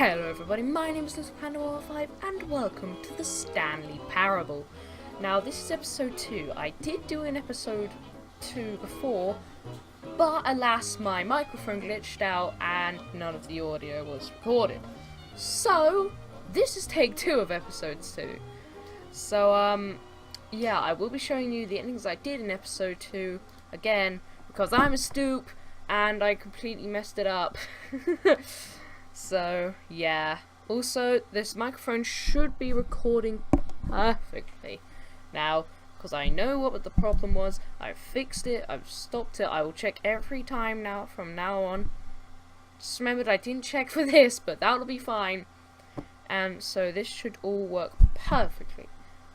Hello everybody, my name is Little Panda 5 and welcome to the Stanley Parable. Now this is episode 2. I did do an episode 2 before, but alas my microphone glitched out and none of the audio was recorded. So this is take 2 of episode 2. So yeah, I will be showing you the endings I did in episode 2 again because I'm a stoop and I completely messed it up. So, yeah. Also, this microphone should be recording perfectly. Now, because I know what the problem was, I've fixed it, I've stopped it, I will check every time now, from now on. Just remembered I didn't check for this, but that'll be fine. And so this should all work perfectly.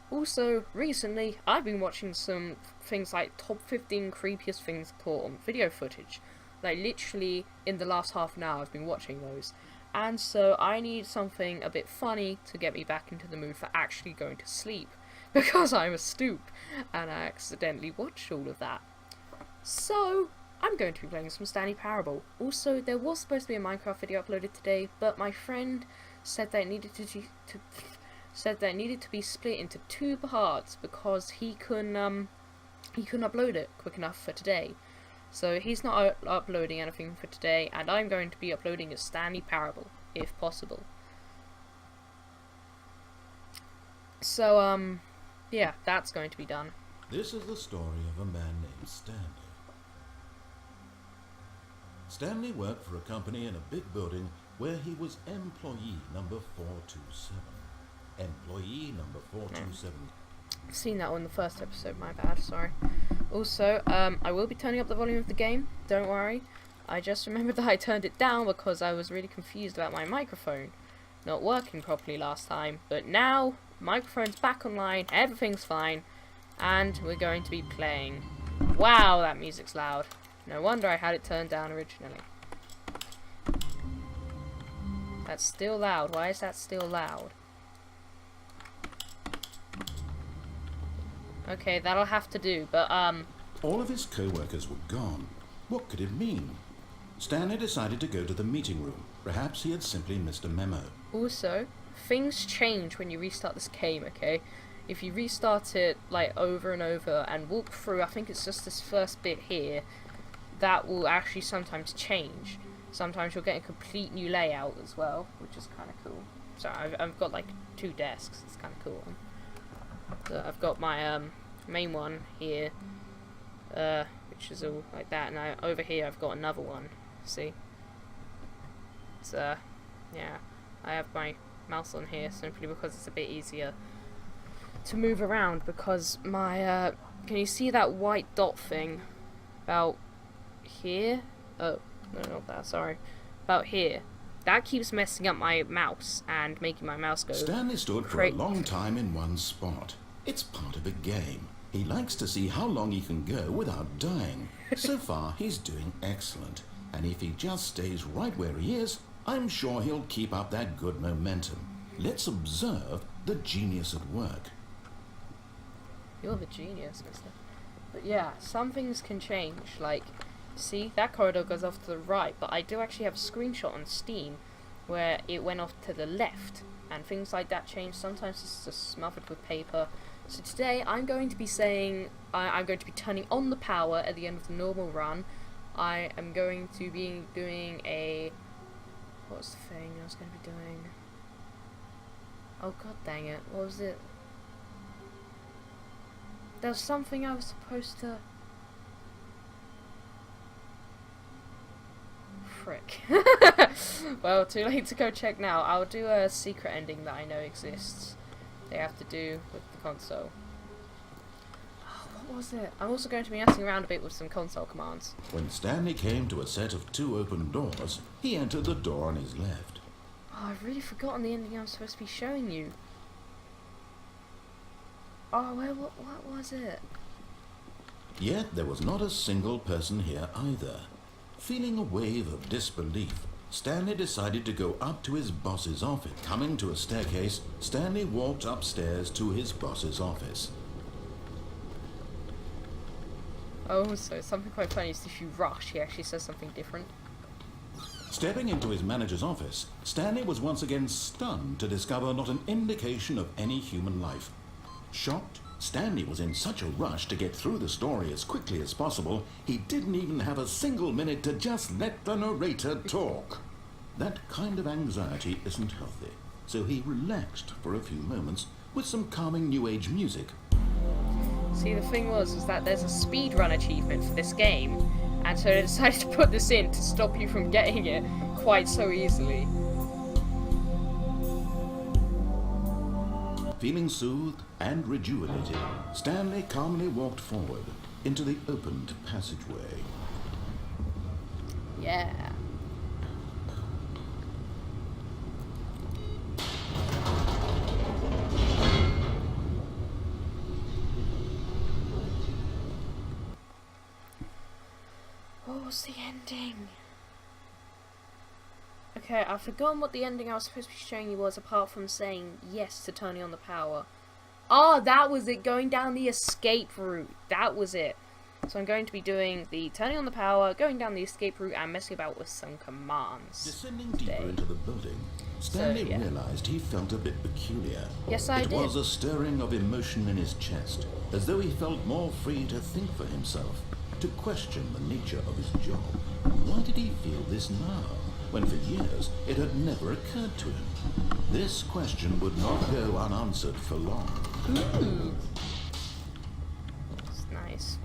Also, recently, I've been watching some things like top 15 creepiest things caught on video footage. Like, literally, in the last half an hour, I've been watching those. And so, I need something a bit funny to get me back into the mood for actually going to sleep. Because I'm a stoop, and I accidentally watched all of that. So, I'm going to be playing some Stanley Parable. Also, there was supposed to be a Minecraft video uploaded today, but my friend said that it needed to be split into 2 parts because he couldn't upload it quick enough for today. So he's not uploading anything for today, and I'm going to be uploading a Stanley Parable, if possible. So, yeah, that's going to be done. This is the story of a man named Stanley. Stanley worked for a company in a big building where he was employee number 427. Employee number 427. I've seen that on the first episode, my bad, sorry. Also, I will be turning up the volume of the game, don't worry. I just remembered that I turned it down because I was really confused about my microphone not working properly last time. But now, microphone's back online, everything's fine, and we're going to be playing. Wow, that music's loud. No wonder I had it turned down originally. That's still loud. Why is that still loud? Okay, that'll have to do, but, All of his co-workers were gone. What could it mean? Stanley decided to go to the meeting room. Perhaps he had simply missed a memo. Also, things change when you restart this game, okay? If you restart it, like, over and over and walk through, I think it's just this first bit here, that will actually sometimes change. Sometimes you'll get a complete new layout as well, which is kind of cool. So I've got, like, 2 desks. It's kind of cool. So I've got my main one here, which is all like that, and over here I've got another one. See? It's yeah, I have my mouse on here simply because it's a bit easier to move around. Because my can you see that white dot thing about here? Oh no, not that. Sorry, about here. That keeps messing up my mouse and making my mouse go. Stanley stood for a long time in one spot. It's part of a game. He likes to see how long he can go without dying. So far, he's doing excellent. And if he just stays right where he is, I'm sure he'll keep up that good momentum. Let's observe the genius at work. You're the genius, mister. But yeah, some things can change. Like, see, that corridor goes off to the right, but I do actually have a screenshot on Steam where it went off to the left, and things like that change. Sometimes it's just smothered with paper. So today I'm going to be saying, I'm going to be turning on the power at the end of the normal run. I am going to be doing a, what's the thing I was going to be doing? Oh god dang it, what was it? There was something I was supposed to... Frick. Well, too late to go check now. I'll do a secret ending that I know exists. They have to do with the console. Oh, what was it? I'm also going to be messing around a bit with some console commands. When Stanley came to a set of 2 open doors, he entered the door on his left. Oh, I've really forgotten the ending I'm supposed to be showing you. Oh, well, what was it? Yet there was not a single person here either. Feeling a wave of disbelief, Stanley decided to go up to his boss's office. Coming to a staircase, Stanley walked upstairs to his boss's office. Oh, so something quite funny is if you rush, he actually says something different. Stepping into his manager's office, Stanley was once again stunned to discover not an indication of any human life. Shocked, Stanley was in such a rush to get through the story as quickly as possible, he didn't even have a single minute to just let the narrator talk. That kind of anxiety isn't healthy, so he relaxed for a few moments with some calming new age music. See, the thing was that there's a speedrun achievement for this game, and so they decided to put this in to stop you from getting it quite so easily. Feeling soothed and rejuvenated, Stanley calmly walked forward into the opened passageway. Yeah. What was the ending? Okay, I've forgotten what the ending I was supposed to be showing you was, apart from saying yes to turning on the power. Ah, that was it, going down the escape route. That was it. So I'm going to be doing the turning on the power, going down the escape route, and messing about with some commands. Descending deeper into the building, Stanley realized he felt a bit peculiar. Yes, I did. It was a stirring of emotion in his chest, as though he felt more free to think for himself, to question the nature of his job. Why did he feel this now, when for years it had never occurred to him? This question would not go unanswered for long. That's nice.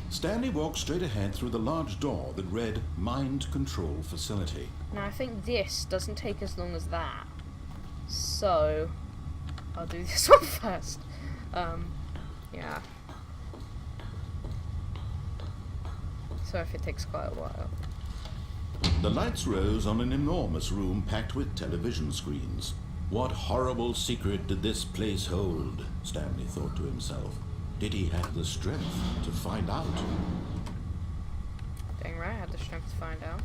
Stanley walked straight ahead through the large door that read Mind Control Facility. Now I think this doesn't take as long as that, so I'll do this one first. Yeah. So if it takes quite a while. The lights rose on an enormous room packed with television screens. What horrible secret did this place hold? Stanley thought to himself. Did he have the strength to find out? Dang right, I had the strength to find out.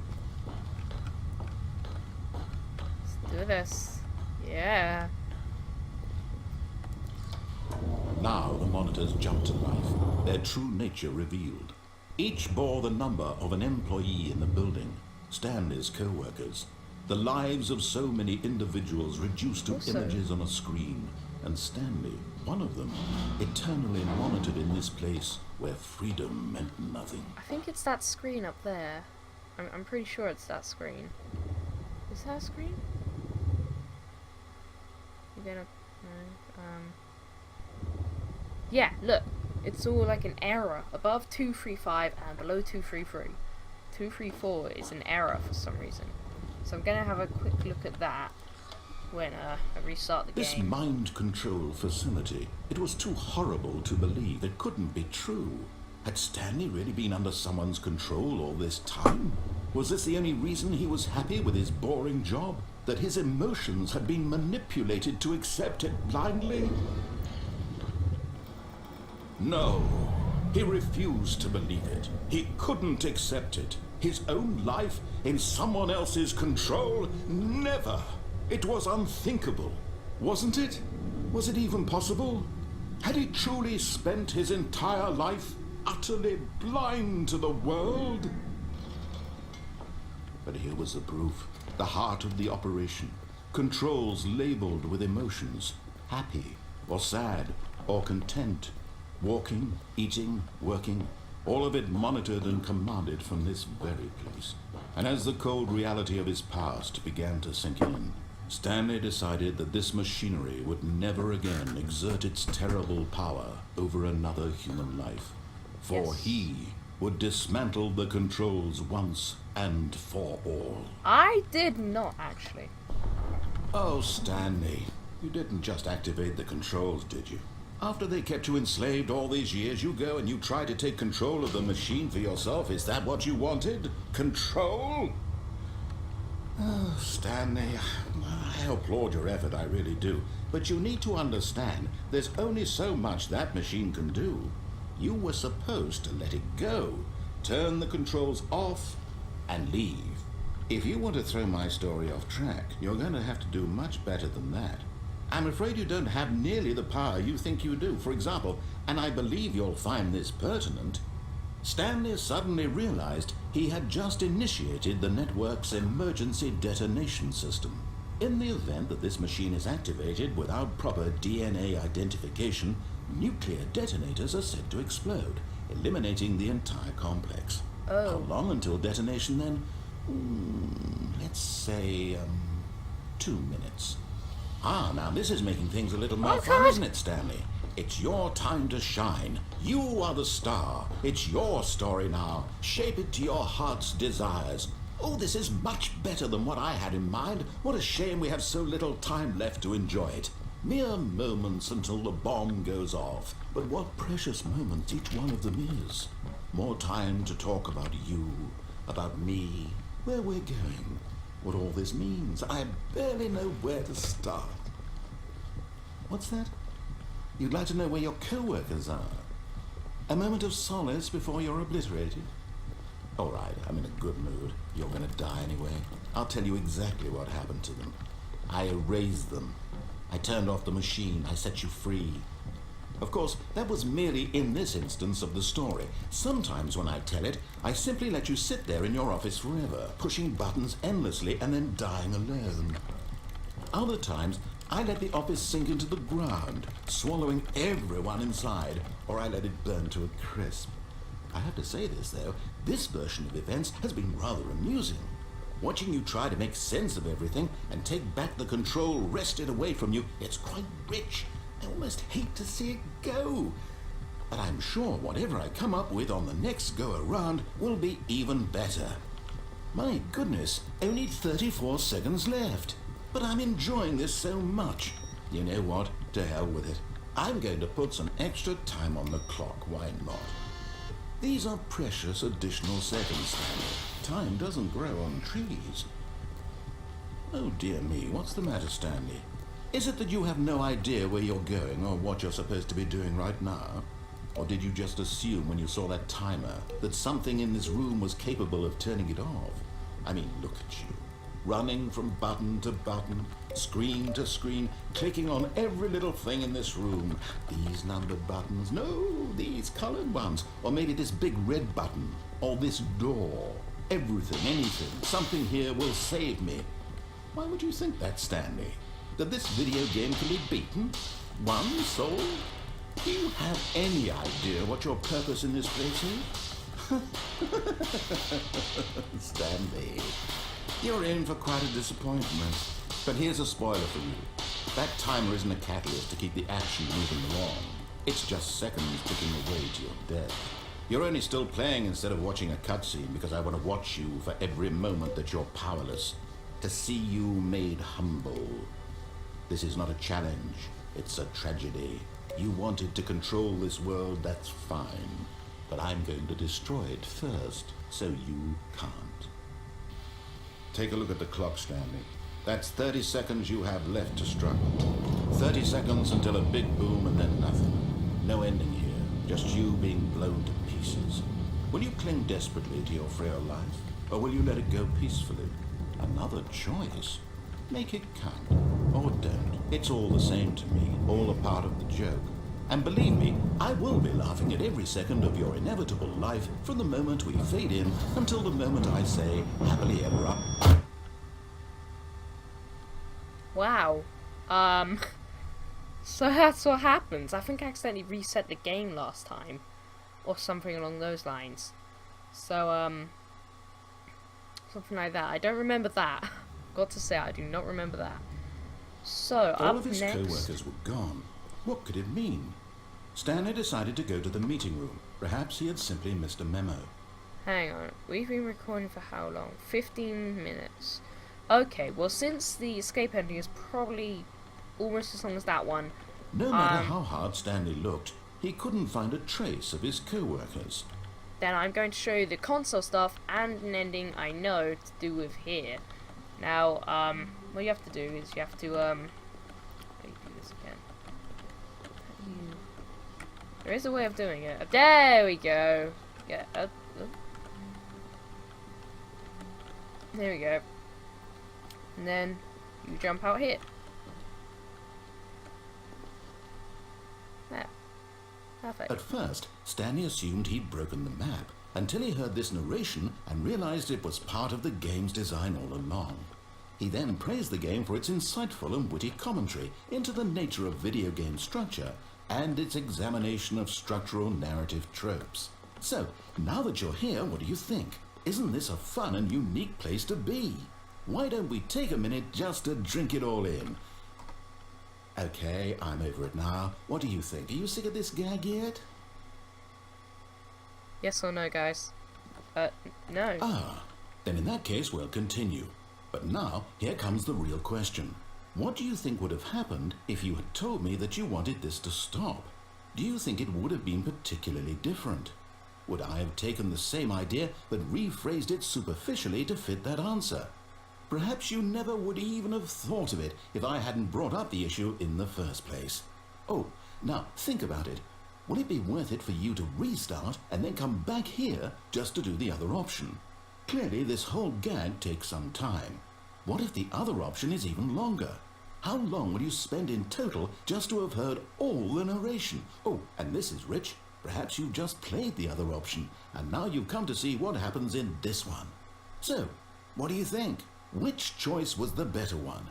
Let's do this. Yeah. Now the monitors jumped to life, their true nature revealed. Each bore the number of an employee in the building, Stanley's co-workers. The lives of so many individuals reduced to images on a screen, and Stanley, one of them, eternally monitored in this place where freedom meant nothing. I think it's that screen up there. I'm pretty sure it's that screen. Is that a screen? You gonna... Yeah, look. It's all like an error. Above 235 and below 233. 234 is an error for some reason. So I'm gonna have a quick look at that when I restart the game. This mind control facility, it was too horrible to believe. It couldn't be true. Had Stanley really been under someone's control all this time? Was this the only reason he was happy with his boring job? That his emotions had been manipulated to accept it blindly? No, he refused to believe it. He couldn't accept it. His own life in someone else's control? Never. It was unthinkable, wasn't it? Was it even possible? Had he truly spent his entire life utterly blind to the world? But here was the proof, the heart of the operation. Controls labeled with emotions, happy or sad or content. Walking, eating, working, all of it monitored and commanded from this very place. And as the cold reality of his past began to sink in, Stanley decided that this machinery would never again exert its terrible power over another human life. For he would dismantle the controls once and for all. I did not, actually. Oh, Stanley, you didn't just activate the controls, did you? After they kept you enslaved all these years, you go and you try to take control of the machine for yourself. Is that what you wanted? Control? Oh, Stanley, I applaud your effort, I really do. But you need to understand, there's only so much that machine can do. You were supposed to let it go, turn the controls off, and leave. If you want to throw my story off track, you're going to have to do much better than that. I'm afraid you don't have nearly the power you think you do. For example, and I believe you'll find this pertinent, Stanley suddenly realized He had just initiated the network's emergency detonation system. In the event that this machine is activated without proper DNA identification, nuclear detonators are said to explode, eliminating the entire complex. Oh. How long until detonation then? Let's say, 2 minutes. Ah, now this is making things a little more fun, isn't it, Stanley? It's your time to shine. You are the star. It's your story now. Shape it to your heart's desires. Oh, this is much better than what I had in mind. What a shame we have so little time left to enjoy it. Mere moments until the bomb goes off. But what precious moments each one of them is. More time to talk about you, about me, where we're going, what all this means. I barely know where to start. What's that? You'd like to know where your co-workers are? A moment of solace before you're obliterated? All right, I'm in a good mood. You're going to die anyway. I'll tell you exactly what happened to them. I erased them. I turned off the machine. I set you free. Of course, that was merely in this instance of the story. Sometimes when I tell it, I simply let you sit there in your office forever, pushing buttons endlessly and then dying alone. Other times, I let the office sink into the ground, swallowing everyone inside, or I let it burn to a crisp. I have to say this, though, this version of events has been rather amusing. Watching you try to make sense of everything and take back the control wrested away from you, it's quite rich. I almost hate to see it go. But I'm sure whatever I come up with on the next go-around will be even better. My goodness, only 34 seconds left. But I'm enjoying this so much. You know what? To hell with it. I'm going to put some extra time on the clock. Why not? These are precious additional seconds, Stanley. Time doesn't grow on trees. Oh dear me, what's the matter, Stanley? Is it that you have no idea where you're going or what you're supposed to be doing right now? Or did you just assume when you saw that timer that something in this room was capable of turning it off? I mean, look at you. Running from button to button, screen to screen, clicking on every little thing in this room. These numbered buttons, no, these colored ones. Or maybe this big red button, or this door. Everything, anything, something here will save me. Why would you think that, Stanley? That this video game can be beaten? One soul? Do you have any idea what your purpose in this place is? Stanley, you're in for quite a disappointment. But here's a spoiler for you. That timer isn't a catalyst to keep the action moving along. It's just seconds ticking away to your death. You're only still playing instead of watching a cutscene because I want to watch you for every moment that you're powerless. To see you made humble. This is not a challenge. It's a tragedy. You wanted to control this world, that's fine. But I'm going to destroy it first, so you can't. Take a look at the clock, Stanley. That's 30 seconds you have left to struggle. 30 seconds until a big boom and then nothing. No ending here, just you being blown to pieces. Will you cling desperately to your frail life, or will you let it go peacefully? Another choice. Make it count, or don't. It's all the same to me, all a part of the joke. And believe me, I will be laughing at every second of your inevitable life from the moment we fade in until the moment I say, happily ever up. Wow. So that's what happens. I think I accidentally reset the game last time. Or something along those lines. So, something like that. I don't remember that. Got to say, I do not remember that. So, all up of his next... co-workers were gone. What could it mean? Stanley decided to go to the meeting room. Perhaps he had simply missed a memo. Hang on. We've been recording for how long? 15 minutes. Okay, well, since the escape ending is probably almost as long as that one... No matter how hard Stanley looked, he couldn't find a trace of his co-workers. Then I'm going to show you the console stuff and an ending I know to do with here. Now, what you have to do is you have to, let me do this again. There is a way of doing it. There we go. Yeah, there we go. And then you jump out here. There. Perfect. At first, Stanley assumed he'd broken the map, until he heard this narration and realized it was part of the game's design all along. He then praised the game for its insightful and witty commentary into the nature of video game structure and its examination of structural narrative tropes. So, now that you're here, what do you think? Isn't this a fun and unique place to be? Why don't we take a minute just to drink it all in? Okay, I'm over it now. What do you think? Are you sick of this gag yet? Yes or no, guys? No. Ah, then in that case we'll continue. But now, here comes the real question. What do you think would have happened if you had told me that you wanted this to stop? Do you think it would have been particularly different? Would I have taken the same idea but rephrased it superficially to fit that answer? Perhaps you never would even have thought of it if I hadn't brought up the issue in the first place. Oh, now think about it. Will it be worth it for you to restart and then come back here just to do the other option? Clearly this whole gag takes some time. What if the other option is even longer? How long will you spend in total just to have heard all the narration? Oh, and this is rich. Perhaps you've just played the other option, and now you've come to see what happens in this one. So, what do you think? Which choice was the better one?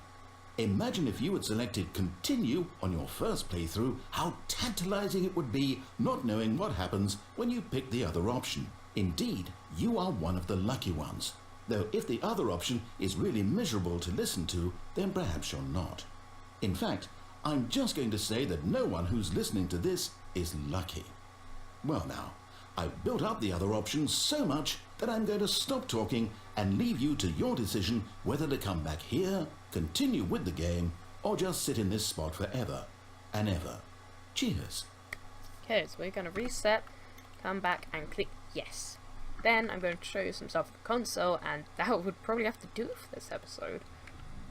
Imagine if you had selected continue on your first playthrough, how tantalizing it would be not knowing what happens when you pick the other option. Indeed, you are one of the lucky ones. Though if the other option is really miserable to listen to, then perhaps you're not. In fact, I'm just going to say that no one who's listening to this is lucky. Well now, I've built up the other options so much that I'm going to stop talking and leave you to your decision whether to come back here, continue with the game, or just sit in this spot forever and ever. Cheers. Okay, so we're going to reset, come back and click yes. Then I'm going to show you some stuff on the console, and that would probably have to do it for this episode.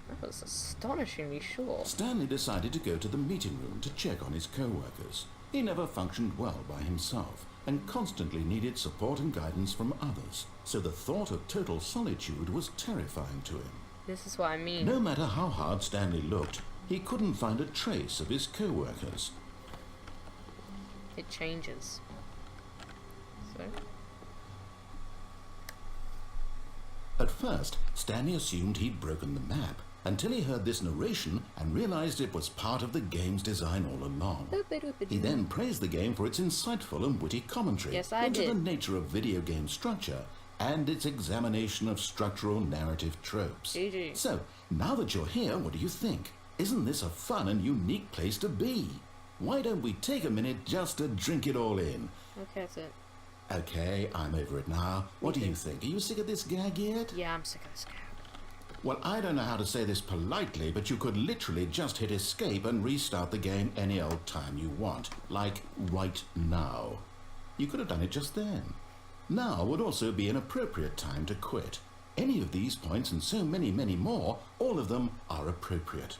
That was astonishingly short. Stanley decided to go to the meeting room to check on his co-workers. He never functioned well by himself and constantly needed support and guidance from others, so the thought of total solitude was terrifying to him. This is what I mean. No matter how hard Stanley looked, he couldn't find a trace of his co-workers. It changes. So... At first, Stanley assumed he'd broken the map, until he heard this narration and realized it was part of the game's design all along. He then praised the game for its insightful and witty commentary into the nature of video game structure and its examination of structural narrative tropes. So, now that you're here, what do you think? Isn't this a fun and unique place to be? Why don't we take a minute just to drink it all in? Okay, that's it. Okay, I'm over it now. What do you think? Are you sick of this gag yet? Yeah, I'm sick of this gag. Well, I don't know how to say this politely, but you could literally just hit escape and restart the game any old time you want. Like, right now. You could have done it just then. Now would also be an appropriate time to quit. Any of these points and so many, many more, all of them are appropriate.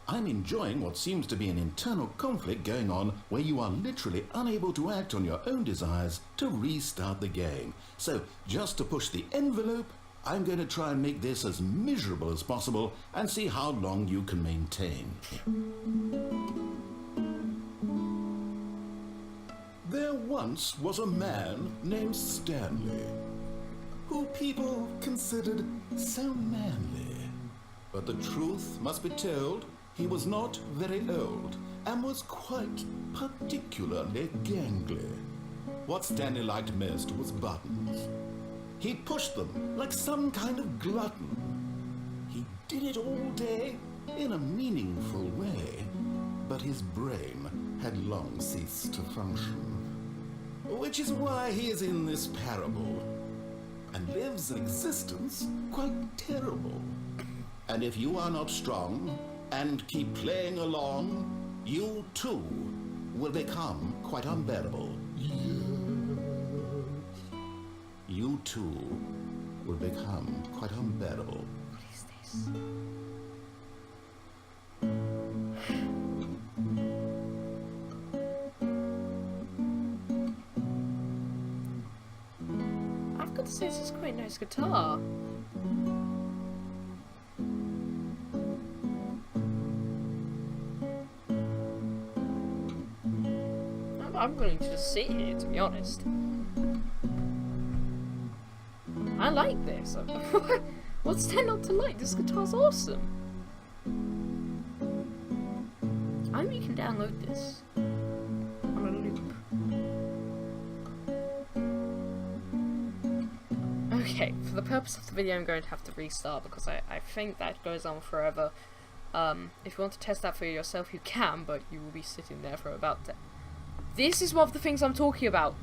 I'm enjoying what seems to be an internal conflict going on where you are literally unable to act on your own desires to restart the game. So, just to push the envelope, I'm going to try and make this as miserable as possible and see how long you can maintain. There once was a man named Stanley, who people considered so manly. But the truth must be told, he was not very old and was quite particularly gangly. What Stanley liked most was buttons. He pushed them like some kind of glutton. He did it all day in a meaningful way, but his brain had long ceased to function. Which is why he is in this parable and lives an existence quite terrible. And if you are not strong and keep playing along, you too will become quite unbearable. You too will become quite unbearable. What is this? I've got to say, this is quite a nice guitar. I'm going to just sit here, to be honest. I like this. What's there not to like? This guitar's awesome. I hope you can download this on a loop. Okay, for the purpose of the video I'm going to have to restart because I think that goes on forever. If you want to test that for yourself you can, but you will be sitting there for about This is one of the things I'm talking about.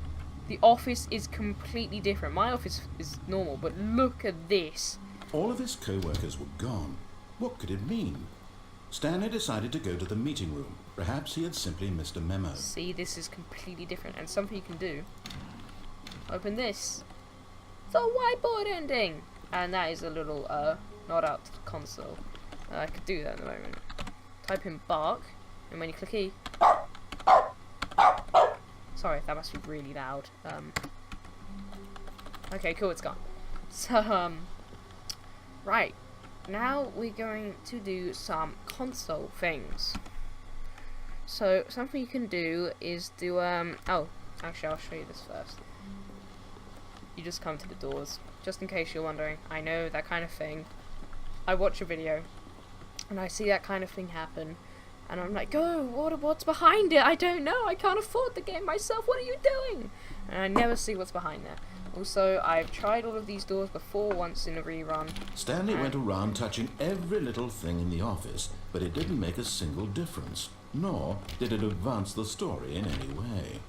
The office is completely different. My office is normal, but look at this. All of his co-workers were gone. What could it mean? Stanley decided to go to the meeting room. Perhaps he had simply missed a memo. See, this is completely different, and something you can do. Open this. The whiteboard ending! And that is a little, nod out to the console. I could do that at the moment. Type in bark, and when you click E... Sorry, that must be really loud. Okay, cool, it's gone. So, right. Now we're going to do some console things. So, something you can do is do, oh, actually I'll show you this first. You just come to the doors, just in case you're wondering. I know that kind of thing. I watch a video, and I see that kind of thing happen, and I'm like, oh, what's behind it? I don't know, I can't afford the game myself, what are you doing? And I never see what's behind there. Also, I've tried all of these doors before once in a rerun. Stanley went around touching every little thing in the office, but it didn't make a single difference, nor did it advance the story in any way.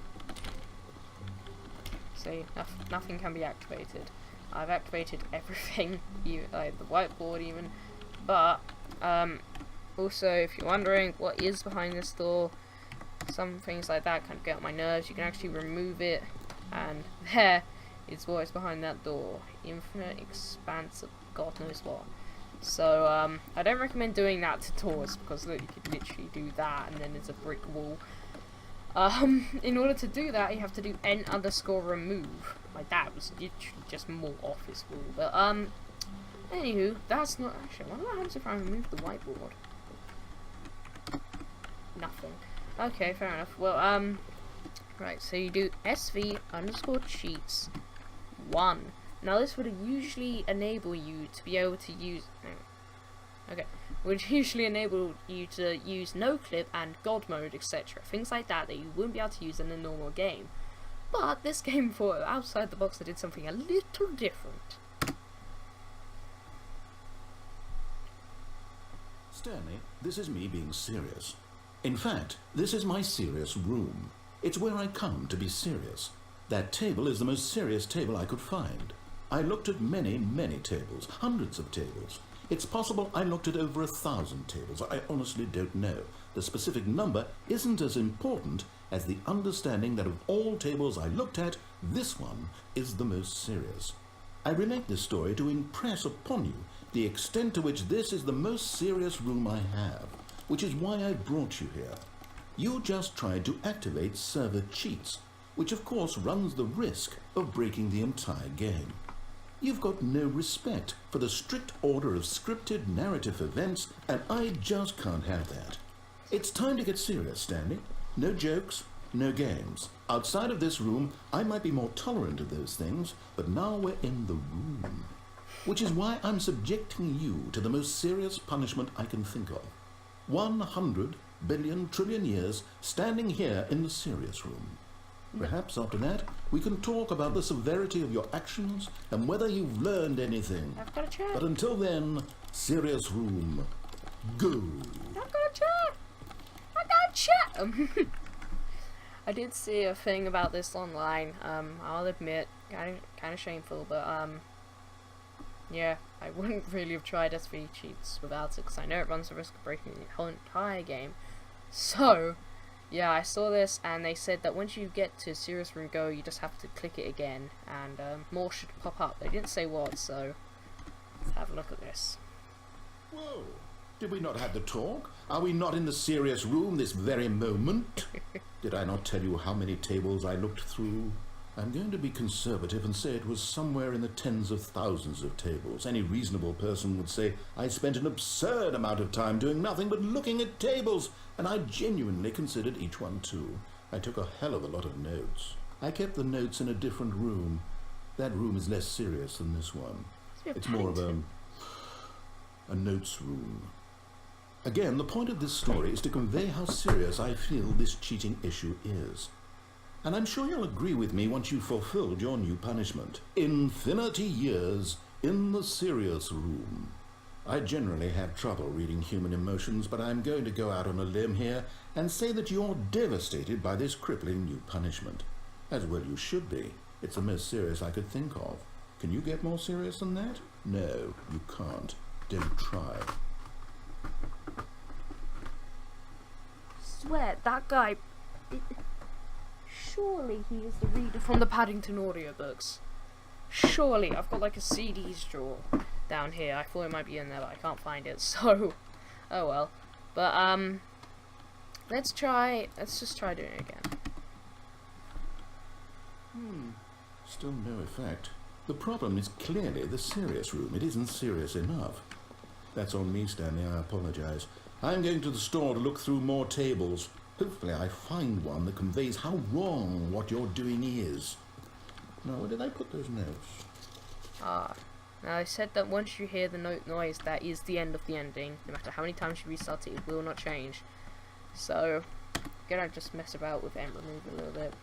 See, nothing can be activated. I've activated everything, like the whiteboard even, but also if you're wondering what is behind this door, some things like that kind of get on my nerves. You can actually remove it, and there is what is behind that door. Infinite expanse of God knows what. So I don't recommend doing that to doors, because look, you could literally do that and then there's a brick wall. In order to do that, you have to do n_remove. Like that was literally just more office wall. But anywho, that's not actually. What happens if I remove the whiteboard? Nothing. Okay, fair enough. Well, right. So you do SV_cheats 1. Now this would usually enable you to be able to use. Okay, would usually enable you to use no clip and God mode, etc. Things like that you wouldn't be able to use in a normal game. But this game, for outside the box, I did something a little different. Stanley, this is me being serious. In fact, this is my serious room. It's where I come to be serious. That table is the most serious table I could find. I looked at many, many tables, hundreds of tables. It's possible I looked at over 1,000 tables. I honestly don't know. The specific number isn't as important as the understanding that of all tables I looked at, this one is the most serious. I relate this story to impress upon you the extent to which this is the most serious room I have, which is why I brought you here. You just tried to activate server cheats, which of course runs the risk of breaking the entire game. You've got no respect for the strict order of scripted narrative events, and I just can't have that. It's time to get serious, Stanley. No jokes, no games. Outside of this room, I might be more tolerant of those things, but now we're in the room. Which is why I'm subjecting you to the most serious punishment I can think of. 100 billion trillion years standing here in the serious room. Perhaps after that, we can talk about the severity of your actions and whether you've learned anything. I've got a chair. But until then, serious room, go. I've got a chair. I got a chair. I did see a thing about this online. I'll admit, kind of shameful, but yeah, I wouldn't really have tried SV cheats without it, because I know it runs the risk of breaking the whole entire game. So, yeah, I saw this, and they said that once you get to Serious Room Go, you just have to click it again, and more should pop up. They didn't say what, so let's have a look at this. Whoa, did we not have the talk? Are we not in the serious room this very moment? Did I not tell you how many tables I looked through? I'm going to be conservative and say it was somewhere in the tens of thousands of tables. Any reasonable person would say I spent an absurd amount of time doing nothing but looking at tables, and I genuinely considered each one too. I took a hell of a lot of notes. I kept the notes in a different room. That room is less serious than this one. It's more of a notes room. Again, the point of this story is to convey how serious I feel this cheating issue is. And I'm sure you'll agree with me once you've fulfilled your new punishment. Infinity years in the serious room. I generally have trouble reading human emotions, but I'm going to go out on a limb here and say that you're devastated by this crippling new punishment. As well you should be. It's the most serious I could think of. Can you get more serious than that? No, you can't. Don't try. Swear, that guy... Surely he is the reader from the Paddington audiobooks. Surely. I've got like a CDs drawer down here. I thought it might be in there, but I can't find it, so... Oh well. But, let's just try doing it again. Still no effect. The problem is clearly the serious room. It isn't serious enough. That's on me, Stanley. I apologize. I'm going to the store to look through more tables. Hopefully I find one that conveys how wrong what you're doing is. Now, where did I put those notes? Now I said that once you hear the note noise, that is the end of the ending. No matter how many times you restart it, it will not change. So, I'm gonna just mess about with end remove a little bit.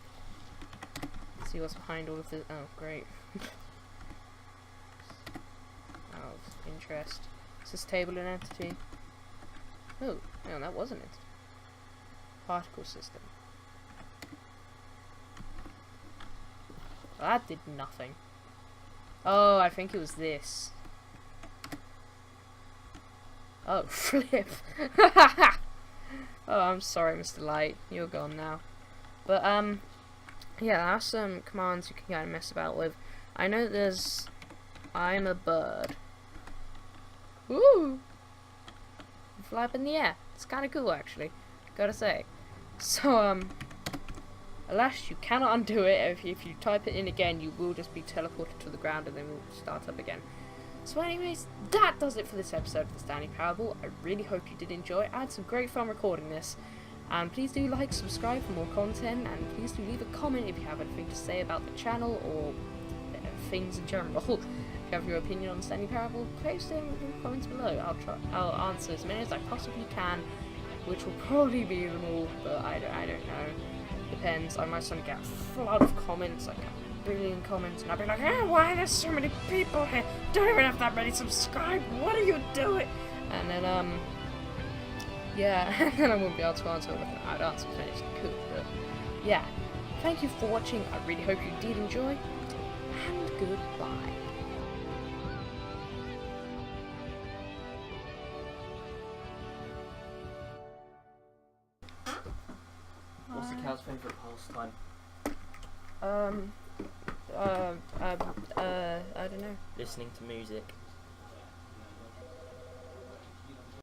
See what's behind all of this. Oh, great. Out of interest. Is this table an entity? Oh, no, that wasn't it. Particle system. Well, that did nothing. Oh, I think it was this. Oh, flip. Oh, I'm sorry, Mr. Light. You're gone now. But, yeah, there are some commands you can kind of mess about with. I know there's... I'm a bird. Woo! Fly up in the air. It's kind of cool, actually. Gotta say. So, alas, you cannot undo it. If you type it in again, you will just be teleported to the ground and then we'll start up again. So anyways, that does it for this episode of the Stanley Parable. I really hope you did enjoy. I had some great fun recording this. And please do like, subscribe for more content, and please do leave a comment if you have anything to say about the channel or things in general. If you have your opinion on the Stanley Parable, post it in the comments below. I'll answer as many as I possibly can, which will probably be them all, but I don't know. Depends. I might suddenly get a flood of comments, like a billion comments, and I'll be like, why are there so many people here? Don't even have that many subscribed. What are you doing? And then yeah, and then I won't be able to answer everything. I'd answer as many as I could, but yeah. Thank you for watching. I really hope you did enjoy, and goodbye. What's the cow's favourite pastime? I don't know. Listening to music.